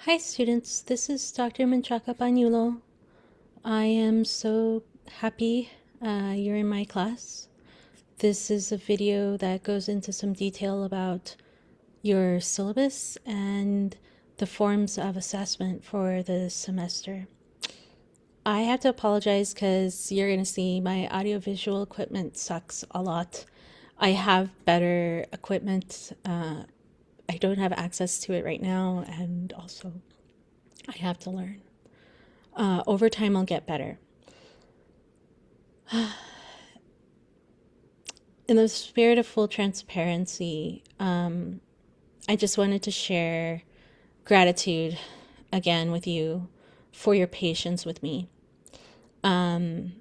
Hi students, this is Dr. Menchaca Pañulo. I am so happy you're in my class. This is a video that goes into some detail about your syllabus and the forms of assessment for the semester. I have to apologize because you're going to see my audiovisual equipment sucks a lot. I have better equipment. I don't have access to it right now, and also I have to learn. Over time, I'll get better. In the spirit of full transparency, I just wanted to share gratitude again with you for your patience with me. I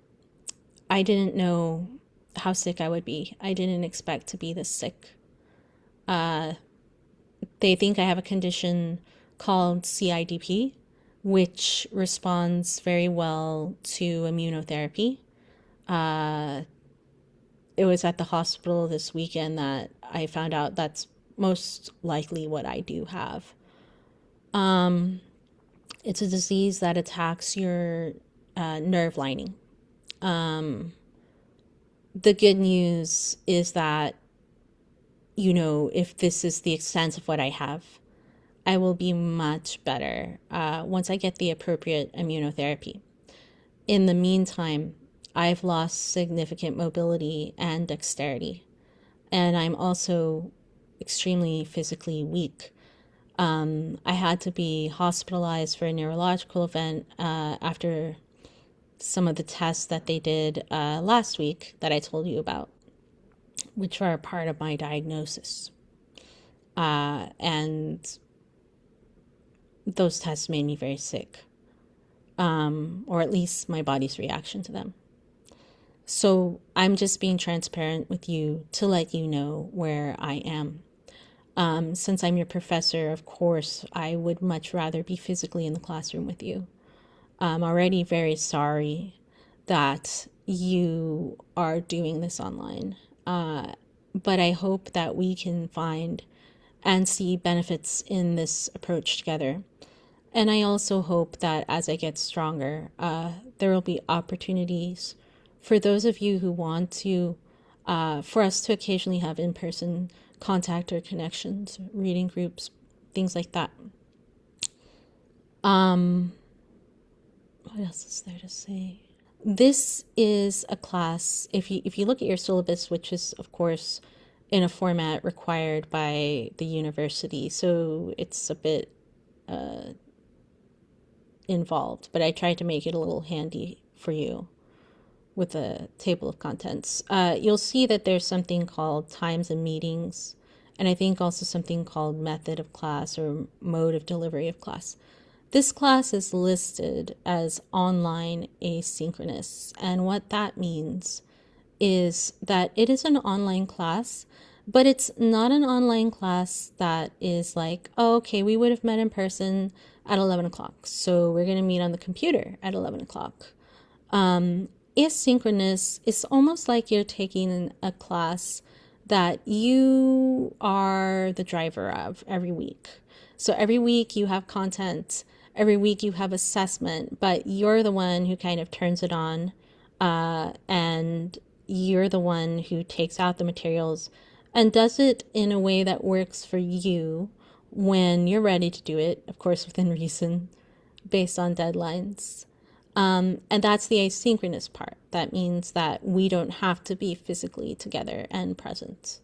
didn't know how sick I would be. I didn't expect to be this sick. They think I have a condition called CIDP, which responds very well to immunotherapy. It was at the hospital this weekend that I found out that's most likely what I do have. It's a disease that attacks your nerve lining. The good news is that, if this is the extent of what I have, I will be much better once I get the appropriate immunotherapy. In the meantime, I've lost significant mobility and dexterity, and I'm also extremely physically weak. I had to be hospitalized for a neurological event after some of the tests that they did last week that I told you about, which are a part of my diagnosis. And those tests made me very sick, or at least my body's reaction to them. So I'm just being transparent with you to let you know where I am. Since I'm your professor, of course, I would much rather be physically in the classroom with you. I'm already very sorry that you are doing this online. But I hope that we can find and see benefits in this approach together. And I also hope that as I get stronger, there will be opportunities for those of you who want to, for us to occasionally have in-person contact or connections, reading groups, things like that. What else is there to say? This is a class, if you look at your syllabus, which is, of course, in a format required by the university, so it's a bit involved, but I tried to make it a little handy for you with a table of contents. You'll see that there's something called times and meetings, and I think also something called method of class or mode of delivery of class. This class is listed as online asynchronous, and what that means is that it is an online class, but it's not an online class that is like, oh, okay, we would have met in person at 11 o'clock, so we're going to meet on the computer at 11 o'clock. Asynchronous is almost like you're taking a class that you are the driver of every week. So every week you have content, every week you have assessment, but you're the one who kind of turns it on, and you're the one who takes out the materials and does it in a way that works for you when you're ready to do it, of course, within reason, based on deadlines. And that's the asynchronous part. That means that we don't have to be physically together and present.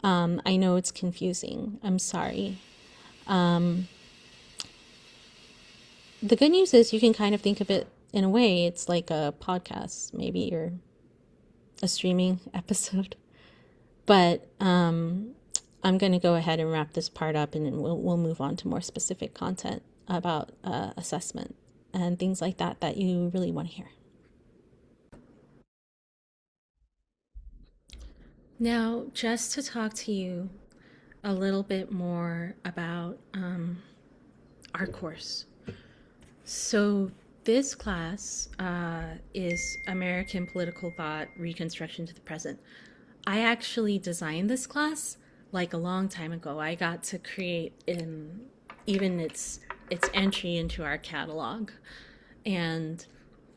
I know it's confusing. I'm sorry. The good news is you can kind of think of it in a way. It's like a podcast, maybe, or a streaming episode. But I'm going to go ahead and wrap this part up, and then we'll move on to more specific content about assessment and things like that that you really want to hear. Now, just to talk to you a little bit more about our course. So this class is American Political Thought, Reconstruction to the Present. I actually designed this class like a long time ago. I got to create even its its entry into our catalog. And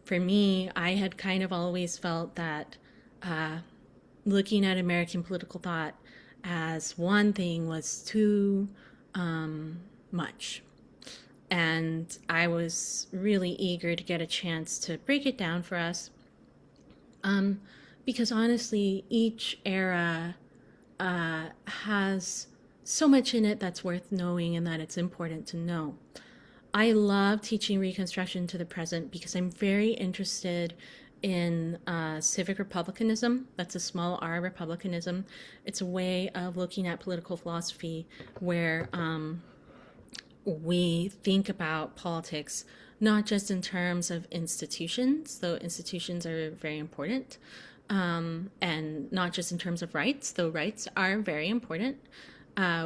for me, I had kind of always felt that looking at American political thought as one thing was too much. And I was really eager to get a chance to break it down for us. Because honestly, each era has so much in it that's worth knowing and that it's important to know. I love teaching Reconstruction to the present because I'm very interested in civic republicanism. That's a small r republicanism. It's a way of looking at political philosophy where we think about politics not just in terms of institutions, though institutions are very important, and not just in terms of rights, though rights are very important.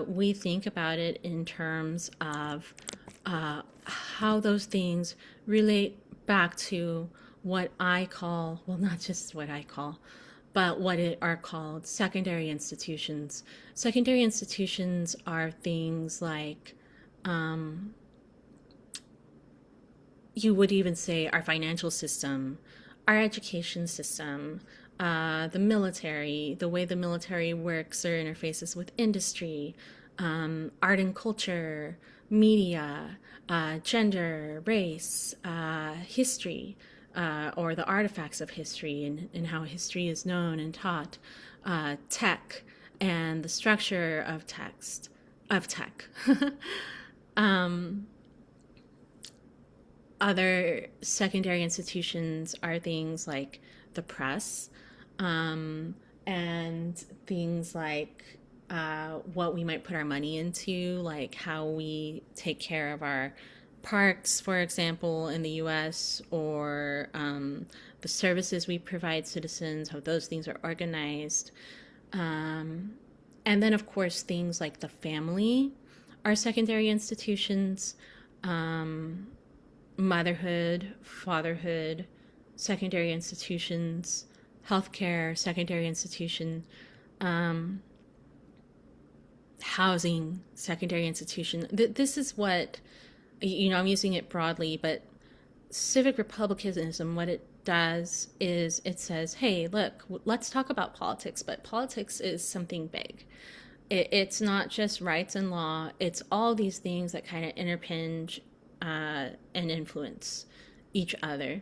We think about it in terms of how those things relate back to what I call, well, not just what I call, but what are called secondary institutions. Secondary institutions are things like, you would even say our financial system, our education system, the military, the way the military works or interfaces with industry, art and culture, media, gender, race, history, or the artifacts of history and how history is known and taught, tech, and the structure of tech. Other secondary institutions are things like the press, and things like what we might put our money into, like how we take care of our parks, for example, in the US, or the services we provide citizens, how those things are organized. And then, of course, things like the family are secondary institutions. Motherhood, fatherhood, secondary institutions, healthcare, secondary institution, housing, secondary institution. This is what, I'm using it broadly, but civic republicanism, what it does is it says, hey, look, let's talk about politics, but politics is something big. It's not just rights and law, it's all these things that kind of interpinge and influence each other.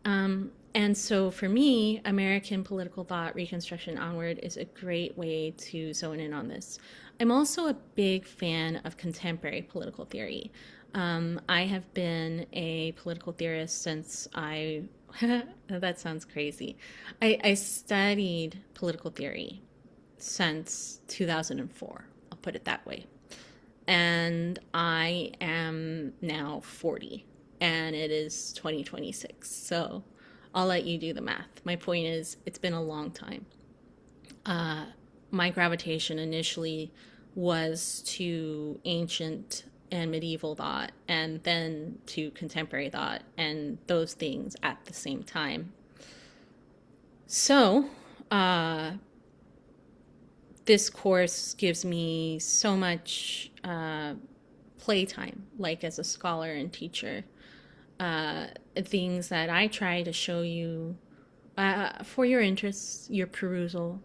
And so for me, American political thought, Reconstruction onward, is a great way to zone in on this. I'm also a big fan of contemporary political theory. I have been a political theorist since that sounds crazy. I studied political theory since 2004, I'll put it that way. And I am now 40, and it is 2026. So I'll let you do the math. My point is, it's been a long time. My gravitation initially was to ancient and medieval thought, and then to contemporary thought, and those things at the same time. So, this course gives me so much playtime, like as a scholar and teacher. Things that I try to show you for your interests, your perusal,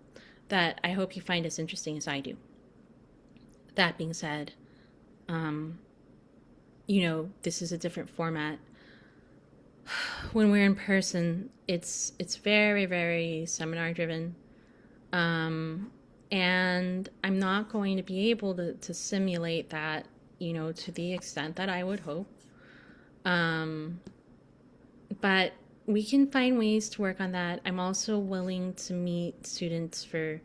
that I hope you find as interesting as I do. That being said, this is a different format. When we're in person, it's very, very seminar driven. And I'm not going to be able to simulate that, to the extent that I would hope. But we can find ways to work on that. I'm also willing to meet students for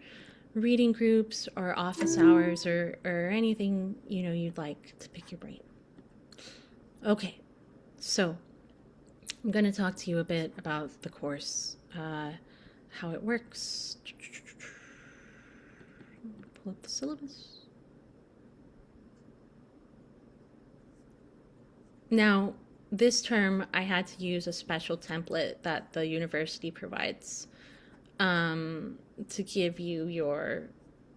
reading groups or office hours or anything, you'd like to pick your brain. Okay, so I'm going to talk to you a bit about the course, how it works. Pull up the syllabus. Now, this term, I had to use a special template that the university provides to give you your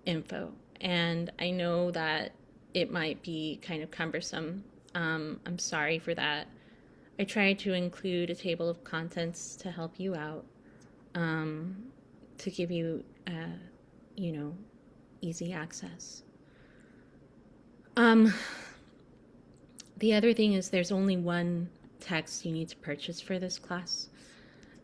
info. And I know that it might be kind of cumbersome. I'm sorry for that. I tried to include a table of contents to help you out, to give you, you know, easy access. The other thing is there's only one text you need to purchase for this class,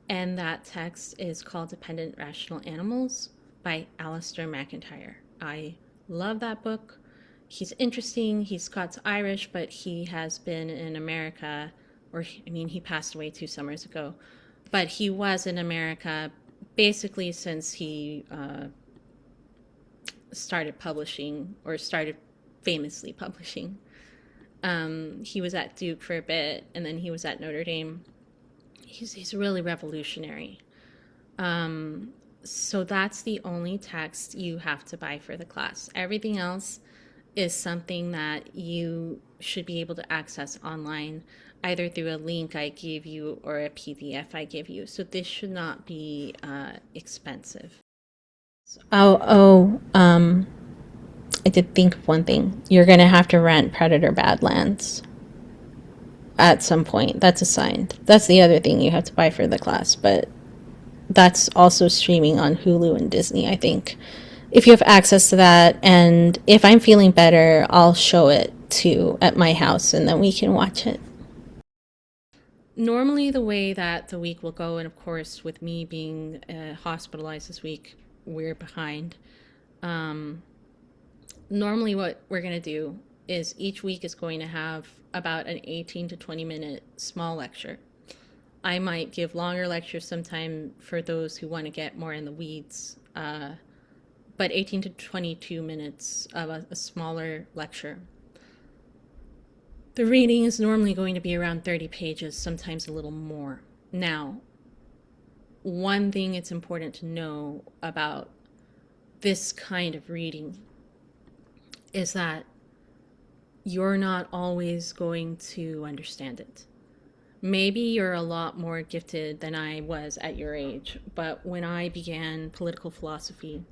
and that text is called Dependent Rational Animals by Alistair McIntyre. I love that book. He's interesting. He's Scots-Irish, but he has been in America, he passed away 2 summers ago, but he was in America basically since he started publishing, or started famously publishing. He was at Duke for a bit, and then he was at Notre Dame. He's really revolutionary. So that's the only text you have to buy for the class. Everything else is something that you should be able to access online, either through a link I give you or a PDF I give you. So this should not be expensive. I did think of one thing. You're going to have to rent Predator Badlands at some point. That's assigned. That's the other thing you have to buy for the class, but that's also streaming on Hulu and Disney, I think. If you have access to that, and if I'm feeling better, I'll show it too at my house, and then we can watch it. Normally, the way that the week will go, and of course, with me being hospitalized this week, we're behind. Normally, what we're going to do is each week is going to have about an 18 to 20 minute small lecture. I might give longer lectures sometime for those who want to get more in the weeds, but 18 to 22 minutes of a smaller lecture. The reading is normally going to be around 30 pages, sometimes a little more. Now, one thing it's important to know about this kind of reading is that you're not always going to understand it. Maybe you're a lot more gifted than I was at your age, but when I began political philosophy,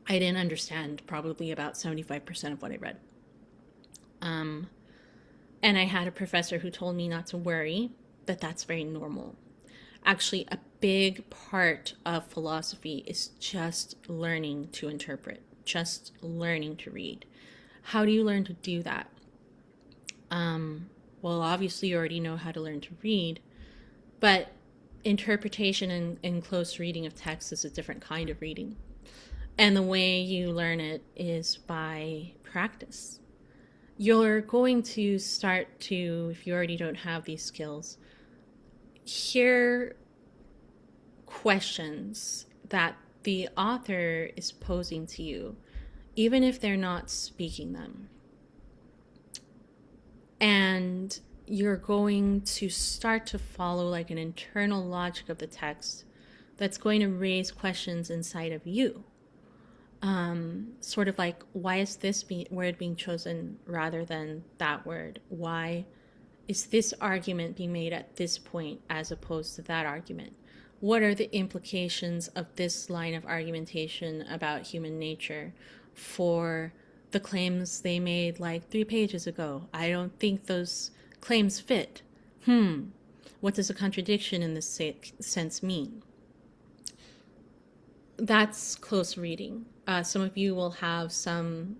I didn't understand probably about 75% of what I read. And I had a professor who told me not to worry, that that's very normal. Actually, a big part of philosophy is just learning to interpret, just learning to read. How do you learn to do that? Well, obviously you already know how to learn to read, but interpretation and close reading of text is a different kind of reading. And the way you learn it is by practice. You're going to start to, if you already don't have these skills, hear questions that the author is posing to you, even if they're not speaking them. And you're going to start to follow like an internal logic of the text that's going to raise questions inside of you. Sort of like, why is this word being chosen rather than that word? Why is this argument being made at this point as opposed to that argument? What are the implications of this line of argumentation about human nature for the claims they made like 3 pages ago? I don't think those claims fit. What does a contradiction in this sense mean? That's close reading. Some of you will have some,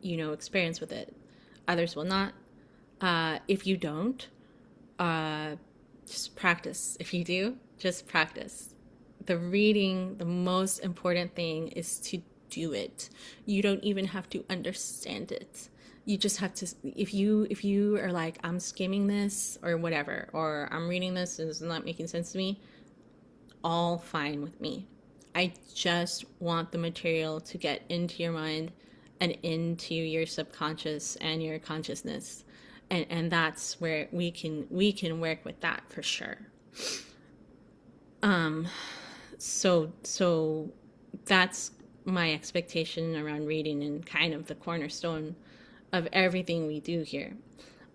experience with it. Others will not. If you don't, just practice. If you do, just practice. The reading, the most important thing is to do it. You don't even have to understand it. You just have to, if you are like, I'm skimming this or whatever, or I'm reading this and it's not making sense to me, all fine with me. I just want the material to get into your mind and into your subconscious and your consciousness. And that's where we can work with that for sure. So that's my expectation around reading and kind of the cornerstone of everything we do here.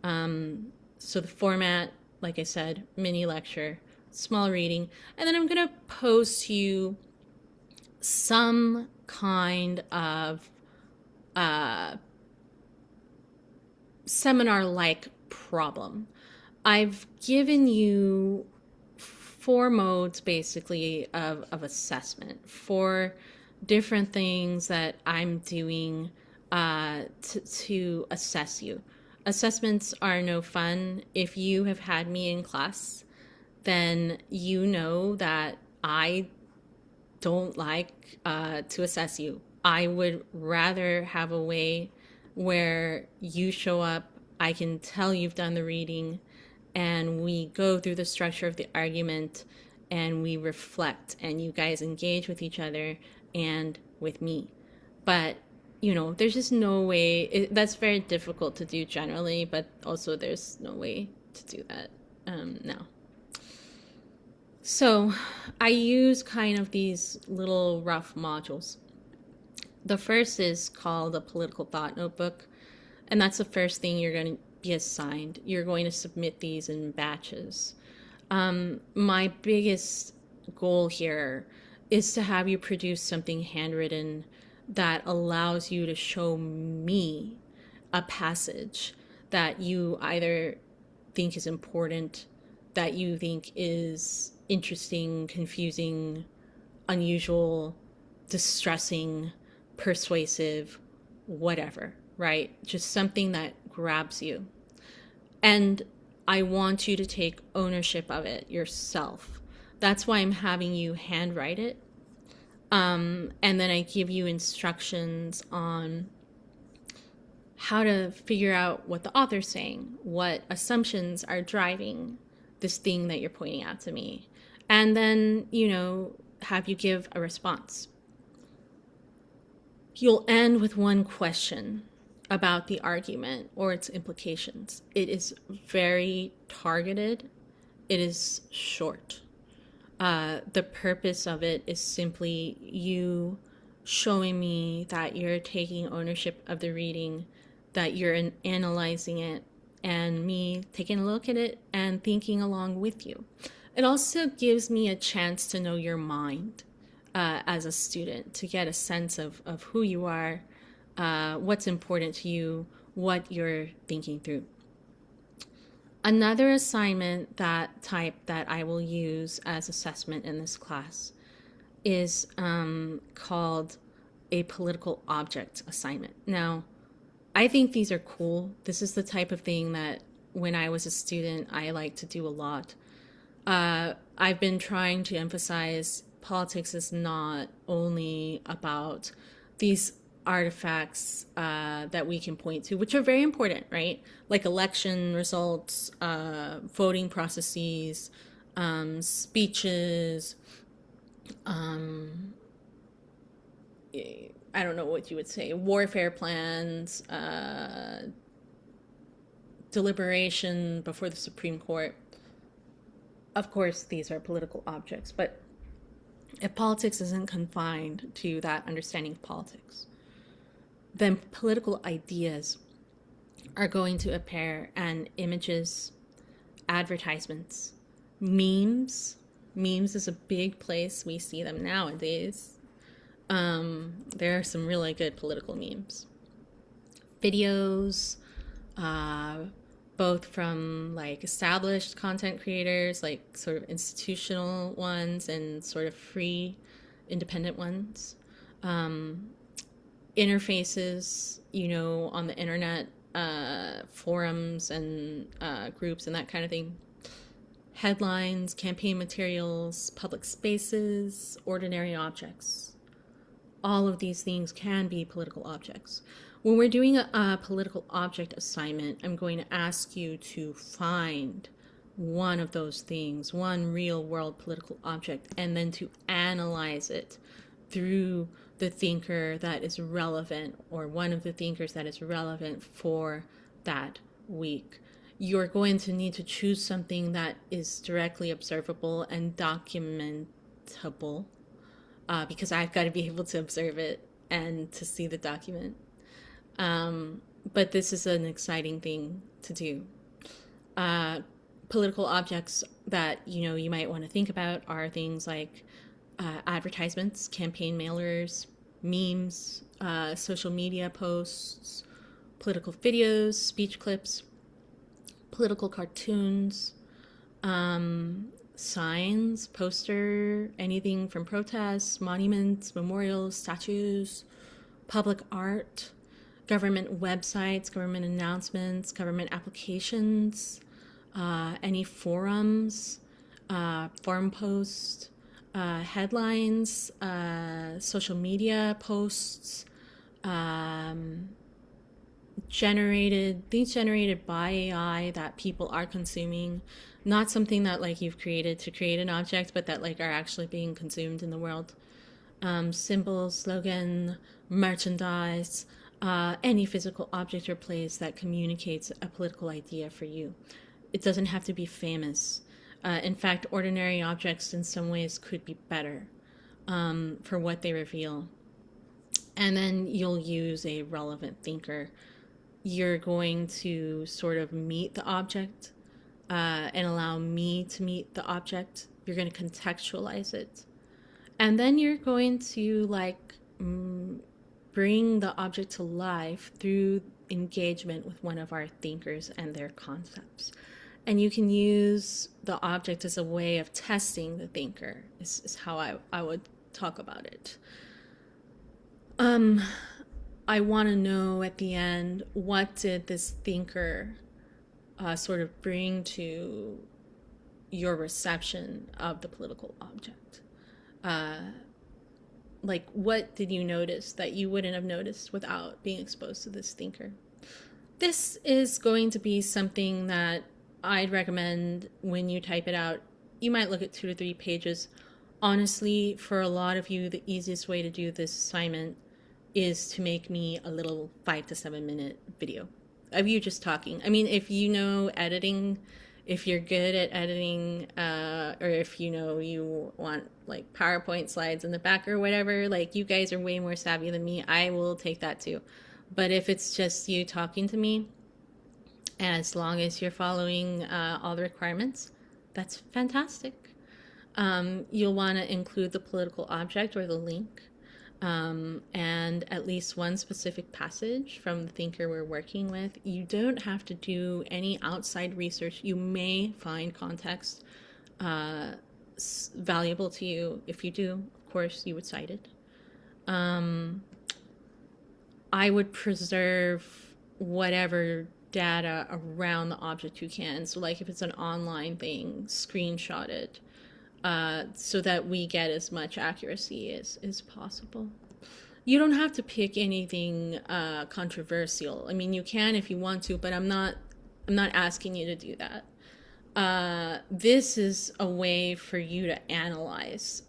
So the format, like I said, mini lecture, small reading, and then I'm going to pose to you some kind of seminar-like problem. I've given you 4 modes basically of assessment, 4 different things that I'm doing to assess you. Assessments are no fun. If you have had me in class, then you know that I don't like to assess you. I would rather have a way where you show up, I can tell you've done the reading, and we go through the structure of the argument, and we reflect, and you guys engage with each other and with me. But, there's just no way, that's very difficult to do generally, but also there's no way to do that now. So I use kind of these little rough modules. The first is called the Political Thought Notebook, and that's the first thing you're going to be assigned. You're going to submit these in batches. My biggest goal here is to have you produce something handwritten that allows you to show me a passage that you either think is important, that you think is interesting, confusing, unusual, distressing, persuasive, whatever, right? Just something that grabs you. And I want you to take ownership of it yourself. That's why I'm having you handwrite it. And then I give you instructions on how to figure out what the author's saying, what assumptions are driving this thing that you're pointing out to me. And then, have you give a response. You'll end with one question about the argument or its implications. It is very targeted. It is short. The purpose of it is simply you showing me that you're taking ownership of the reading, that you're analyzing it, and me taking a look at it and thinking along with you. It also gives me a chance to know your mind as a student, to get a sense of who you are, what's important to you, what you're thinking through. Another assignment that I will use as assessment in this class is called a political object assignment. Now, I think these are cool. This is the type of thing that when I was a student, I liked to do a lot. I've been trying to emphasize politics is not only about these artifacts that we can point to, which are very important, right? Like election results, voting processes, speeches, I don't know what you would say, warfare plans, deliberation before the Supreme Court. Of course, these are political objects, but if politics isn't confined to that understanding of politics, then political ideas are going to appear, and images, advertisements, memes. Memes is a big place. We see them nowadays. There are some really good political memes. Videos, both from like established content creators, like sort of institutional ones, and sort of free, independent ones. Interfaces, on the internet, forums and groups and that kind of thing. Headlines, campaign materials, public spaces, ordinary objects. All of these things can be political objects. When we're doing a political object assignment, I'm going to ask you to find one of those things, one real world political object, and then to analyze it through the thinker that is relevant, or one of the thinkers that is relevant for that week. You're going to need to choose something that is directly observable and documentable, because I've got to be able to observe it and to see the document. But this is an exciting thing to do. Political objects that, you might want to think about are things like advertisements, campaign mailers, memes, social media posts, political videos, speech clips, political cartoons, signs, poster, anything from protests, monuments, memorials, statues, public art, government websites, government announcements, government applications, any forums, forum posts, headlines, social media posts, things generated by AI that people are consuming, not something that like you've created to create an object, but that like are actually being consumed in the world. Symbols, slogan, merchandise, any physical object or place that communicates a political idea for you. It doesn't have to be famous. In fact, ordinary objects in some ways could be better for what they reveal. And then you'll use a relevant thinker. You're going to sort of meet the object and allow me to meet the object. You're going to contextualize it. And then you're going to like bring the object to life through engagement with one of our thinkers and their concepts. And you can use the object as a way of testing the thinker, is how I would talk about it. I want to know at the end, what did this thinker sort of bring to your reception of the political object? Like, what did you notice that you wouldn't have noticed without being exposed to this thinker? This is going to be something that I'd recommend when you type it out. You might look at 2 to 3 pages. Honestly, for a lot of you, the easiest way to do this assignment is to make me a little 5 to 7 minute video of you just talking. I mean, if you know editing, if you're good at editing, or if you know you want like PowerPoint slides in the back or whatever, like you guys are way more savvy than me, I will take that too. But if it's just you talking to me, as long as you're following all the requirements, that's fantastic. You'll want to include the political object or the link, and at least one specific passage from the thinker we're working with. You don't have to do any outside research. You may find context valuable to you. If you do, of course, you would cite it. I would preserve whatever data around the object you can. So like if it's an online thing, screenshot it so that we get as much accuracy as possible. You don't have to pick anything controversial. I mean, you can if you want to, but I'm not asking you to do that. This is a way for you to analyze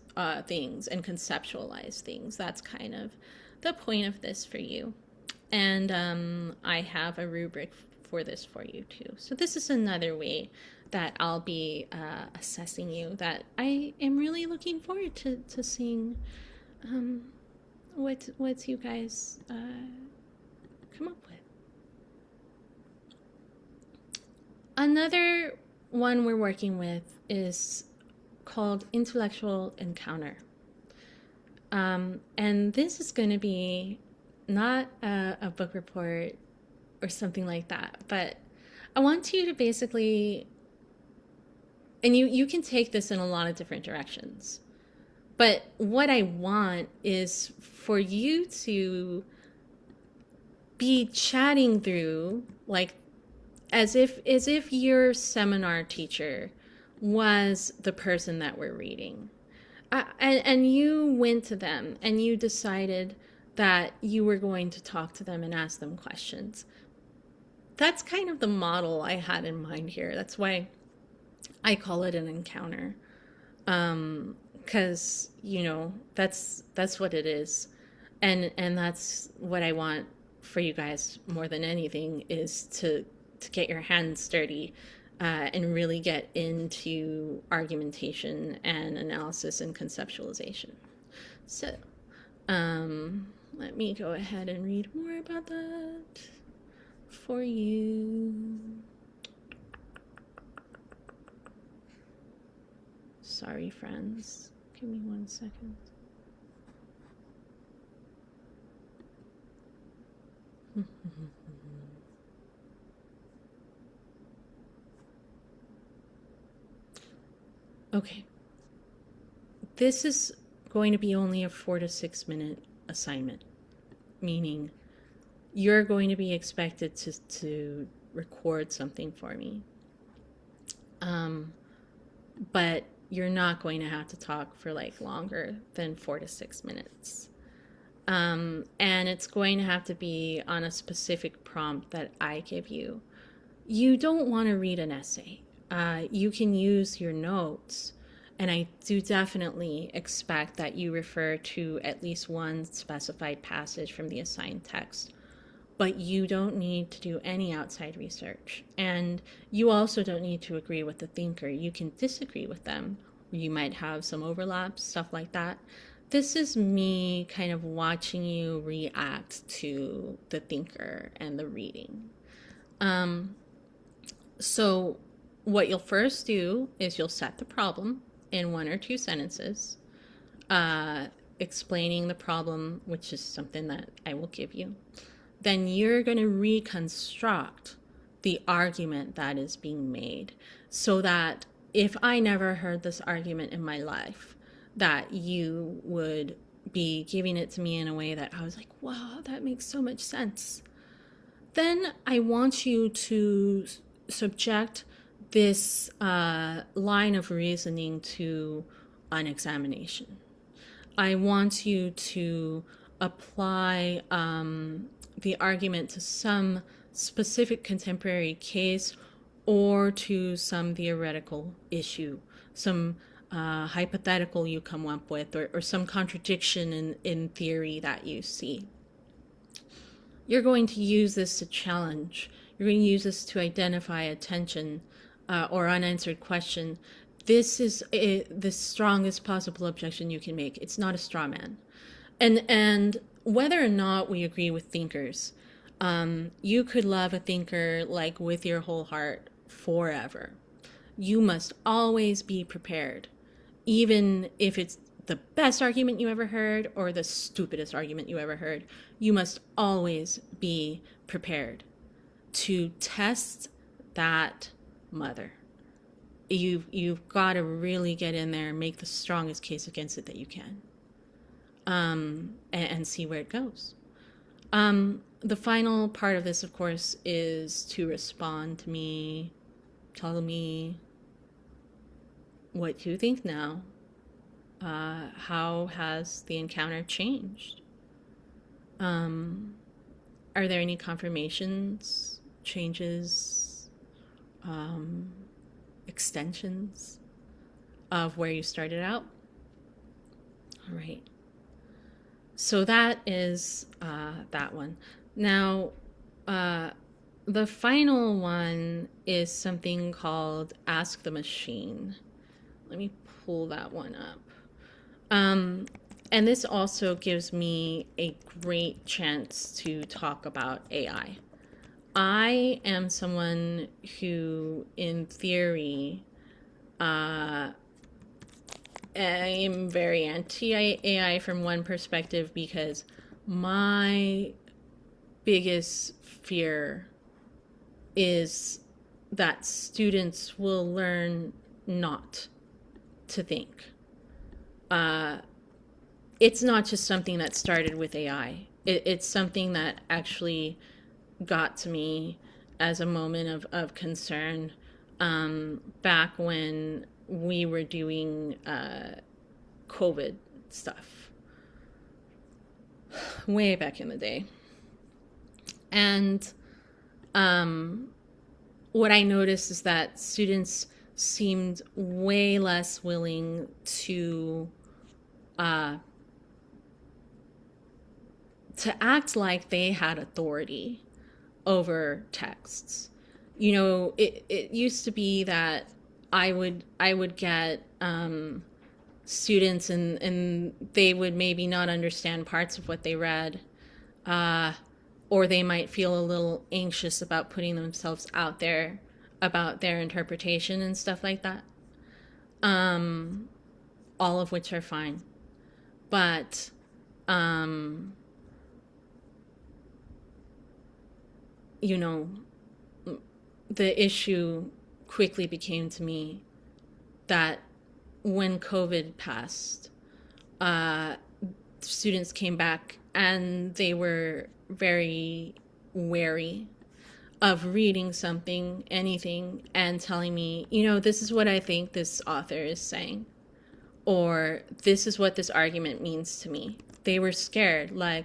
things and conceptualize things. That's kind of the point of this for you. And I have a rubric for this for you too. So this is another way that I'll be assessing you, that I am really looking forward to seeing what you guys come up with. Another one we're working with is called Intellectual Encounter. And this is going to be not a book report or something like that, but I want you to basically, and you can take this in a lot of different directions, but what I want is for you to be chatting through, like as if your seminar teacher was the person that we're reading. And you went to them and you decided that you were going to talk to them and ask them questions. That's kind of the model I had in mind here. That's why I call it an encounter. Because, that's what it is. And that's what I want for you guys more than anything, is to get your hands dirty and really get into argumentation and analysis and conceptualization. So, let me go ahead and read more about that for you. Sorry, friends. Give me 1 second. Okay. This is going to be only a 4 to 6 minute assignment, meaning you're going to be expected to record something for me. But you're not going to have to talk for like longer than 4 to 6 minutes. And it's going to have to be on a specific prompt that I give you. You don't want to read an essay. You can use your notes, and I do definitely expect that you refer to at least one specified passage from the assigned text. But you don't need to do any outside research. And you also don't need to agree with the thinker. You can disagree with them. You might have some overlaps, stuff like that. This is me kind of watching you react to the thinker and the reading. So what you'll first do is you'll set the problem in 1 or 2 sentences, explaining the problem, which is something that I will give you. Then you're going to reconstruct the argument that is being made, so that if I never heard this argument in my life, that you would be giving it to me in a way that I was like, wow, that makes so much sense. Then I want you to subject this line of reasoning to an examination. I want you to apply the argument to some specific contemporary case or to some theoretical issue, some hypothetical you come up with, or some contradiction in theory that you see. You're going to use this to challenge. You're going to use this to identify a tension or unanswered question. This is the strongest possible objection you can make. It's not a straw man. And whether or not we agree with thinkers, you could love a thinker like with your whole heart forever. You must always be prepared, even if it's the best argument you ever heard or the stupidest argument you ever heard. You must always be prepared to test that mother. You've got to really get in there and make the strongest case against it that you can, and see where it goes. The final part of this, of course, is to respond to me, tell me what you think now. How has the encounter changed? Are there any confirmations, changes, extensions of where you started out? All right. So that is that one. Now, the final one is something called Ask the Machine. Let me pull that one up. And this also gives me a great chance to talk about AI. I am someone who, in theory, I am very anti-AI from one perspective, because my biggest fear is that students will learn not to think. It's not just something that started with AI. It's something that actually got to me as a moment of concern back when we were doing COVID stuff way back in the day. And what I noticed is that students seemed way less willing to act like they had authority over texts. You know, it used to be that I would get students and they would maybe not understand parts of what they read, or they might feel a little anxious about putting themselves out there about their interpretation and stuff like that. All of which are fine. But you know, the issue quickly became to me that when COVID passed, uh, students came back and they were very wary of reading something, anything, and telling me, this is what I think this author is saying, or this is what this argument means to me. They were scared, as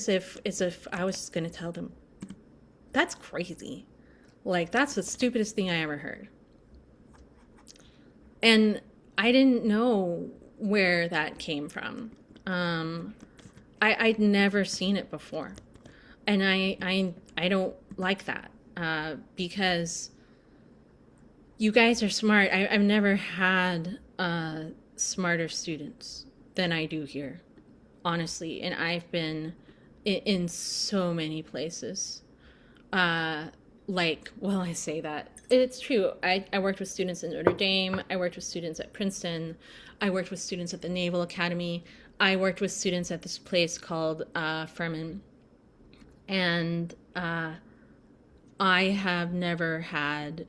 if I was going to tell them, that's crazy. Like, that's the stupidest thing I ever heard. And I didn't know where that came from. I'd never seen it before. And I don't like that, because you guys are smart. I've never had smarter students than I do here, honestly. And I've been in so many places. I say that. It's true. I worked with students in Notre Dame. I worked with students at Princeton. I worked with students at the Naval Academy. I worked with students at this place called Furman. And I have never had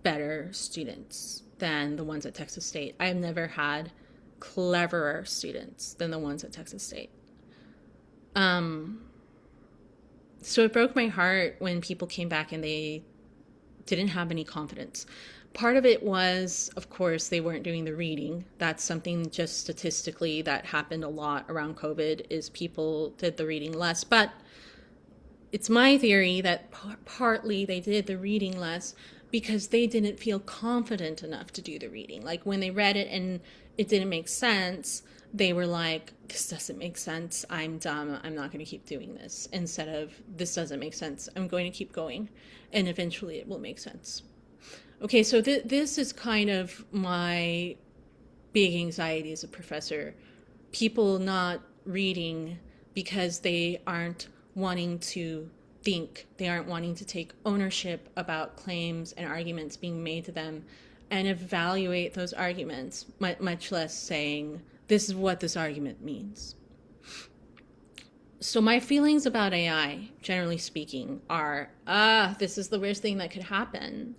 better students than the ones at Texas State. I have never had cleverer students than the ones at Texas State. So it broke my heart when people came back and they didn't have any confidence. Part of it was, of course, they weren't doing the reading. That's something just statistically that happened a lot around COVID, is people did the reading less. But it's my theory that partly they did the reading less because they didn't feel confident enough to do the reading. Like, when they read it and it didn't make sense, they were like, this doesn't make sense. I'm dumb. I'm not going to keep doing this. Instead of, this doesn't make sense. I'm going to keep going. And eventually it will make sense. Okay, so this is kind of my big anxiety as a professor. People not reading because they aren't wanting to think. They aren't wanting to take ownership about claims and arguments being made to them and evaluate those arguments, much less saying, this is what this argument means. So my feelings about AI, generally speaking, are, this is the worst thing that could happen.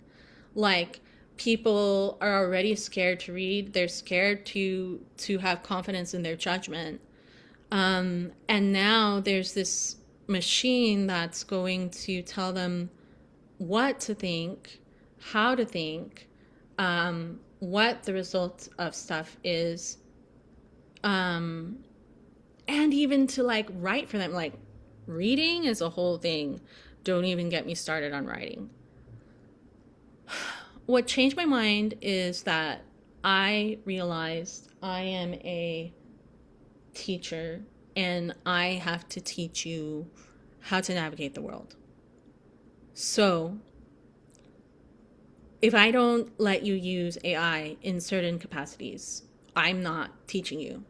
Like, people are already scared to read. They're scared to have confidence in their judgment. And now there's this machine that's going to tell them what to think, how to think, what the result of stuff is, and even to write for them. Like, reading is a whole thing. Don't even get me started on writing. What changed my mind is that I realized I am a teacher and I have to teach you how to navigate the world. So if I don't let you use AI in certain capacities, I'm not teaching you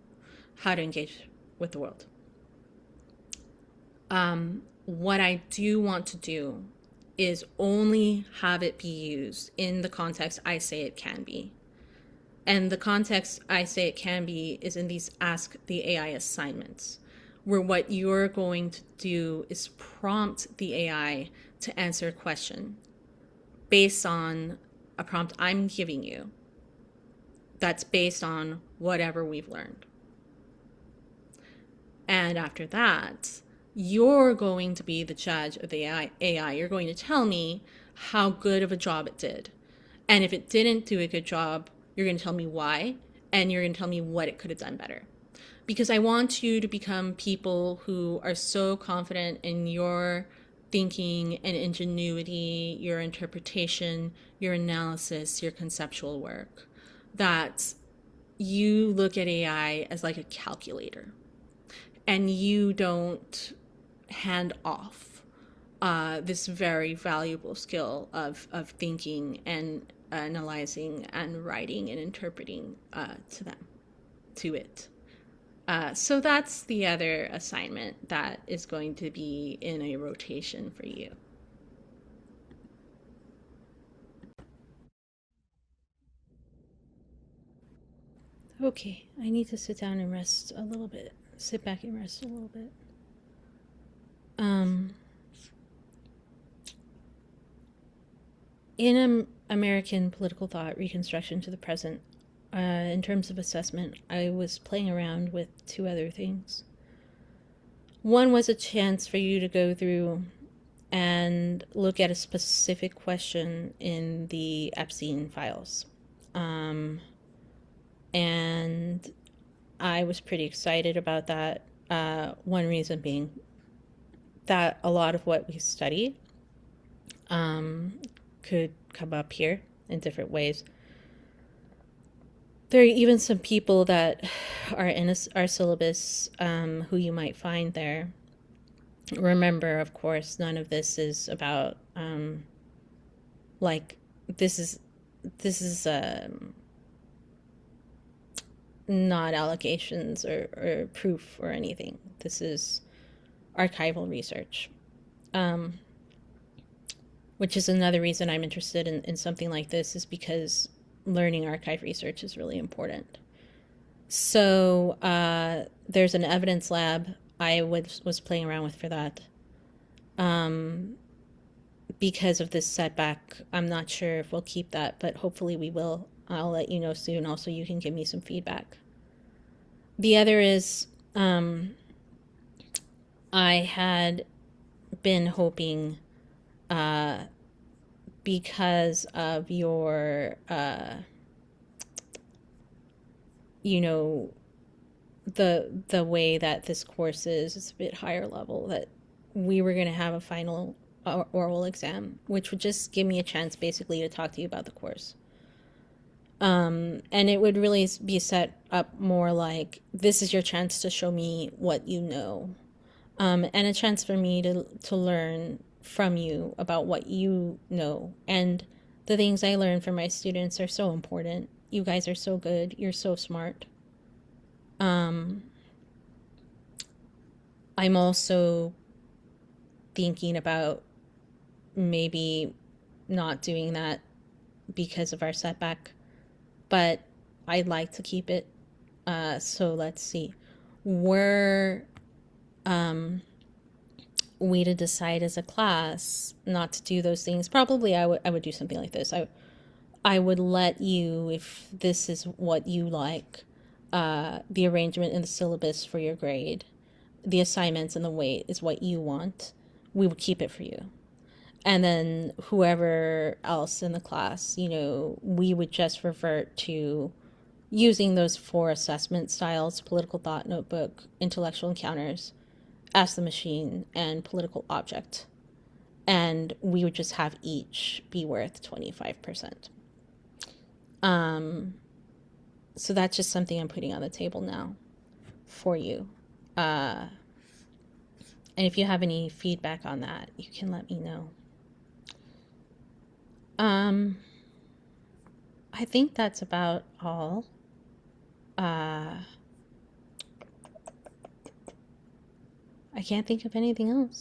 how to engage with the world. What I do want to do is only have it be used in the context I say it can be. And the context I say it can be is in these Ask the AI assignments, where what you're going to do is prompt the AI to answer a question based on a prompt I'm giving you that's based on whatever we've learned. And after that, you're going to be the judge of the AI. You're going to tell me how good of a job it did. And if it didn't do a good job, you're going to tell me why, and you're going to tell me what it could have done better. Because I want you to become people who are so confident in your thinking and ingenuity, your interpretation, your analysis, your conceptual work, that you look at AI as like a calculator. And you don't hand off this very valuable skill of thinking and analyzing and writing and interpreting to it. So that's the other assignment that is going to be in a rotation for you. Okay, I need to sit down and rest a little bit. Sit back and rest a little bit. In American political thought, Reconstruction to the present, in terms of assessment, I was playing around with two other things. One was a chance for you to go through and look at a specific question in the Epstein files. And I was pretty excited about that. One reason being that a lot of what we study could come up here in different ways. There are even some people that are in our syllabus who you might find there. Remember, of course, none of this is about this is not allegations or proof or anything. This is archival research, which is another reason I'm interested in something like this, is because learning archive research is really important. So there's an evidence lab I was playing around with for that. Because of this setback, I'm not sure if we'll keep that, but hopefully we will. I'll let you know soon. Also, you can give me some feedback. The other is I had been hoping, because of your, the way that this course is, it's a bit higher level, that we were going to have a final oral exam, which would just give me a chance basically to talk to you about the course. And it would really be set up more like, this is your chance to show me what you know, and a chance for me to learn from you about what you know. And the things I learn from my students are so important. You guys are so good. You're so smart. I'm also thinking about maybe not doing that because of our setback, but I'd like to keep it. So let's see. Were we to decide as a class not to do those things, probably I would do something like this. I would let you, if this is what you like, the arrangement in the syllabus for your grade, the assignments and the weight is what you want, we would keep it for you. And then whoever else in the class, we would just revert to using those 4 assessment styles: political thought notebook, intellectual encounters, ask the machine, and political object. And we would just have each be worth 25%. So that's just something I'm putting on the table now for you. And if you have any feedback on that, you can let me know. I think that's about all. I can't think of anything else.